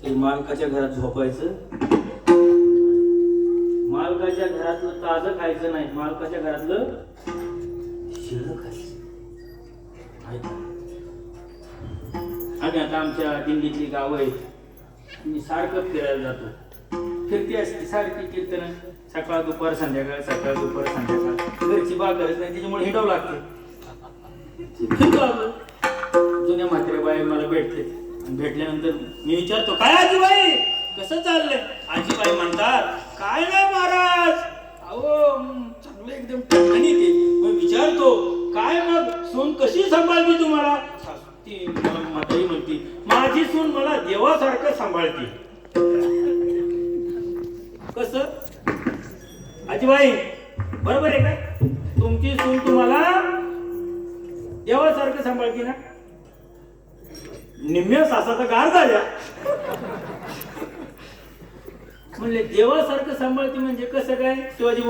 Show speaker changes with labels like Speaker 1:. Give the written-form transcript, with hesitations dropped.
Speaker 1: ते मालकाच्या घरात झोपायचं, मालकाच्या घरातलं ताजं खायचं नाही, मालकाच्या घरातलं शिळं खायचं. आम्ही आता आमच्या दिंडीतली गावं आहेत, मी सारखं फिरायला जातो. फिरती असते सारखी कीर्तन, सकाळ दुपार संध्याकाळ, सकाळ दुपार संध्याकाळ. घरची बाग गरज नाही, त्याच्यामुळे हिंडावं लागते. फिरतो आपण. जुन्या म्हाताऱ्या बाई मला भेटते, भेटल्यानंतर मी विचारतो, काय आजीबाई कसं चाललंय? आजीबाई म्हणतात, काय नाही महाराज, अहो चांगलं एकदम ठणठणीत आहे. मग विचारतो, काय मग सून कशी सांभाळते तुम्हाला? ती म्हातारी म्हणती, माझी सून मला देवासारखं सांभाळते. कसं आजीबाई बरोबर आहे का? तुमची सून तुम्हाला देवासारखं सांभाळते ना? निम्म्या सासाचा गार झाल्या. म्हणले देवासारखं सांभाळते म्हणजे कसं काय शिवाजी?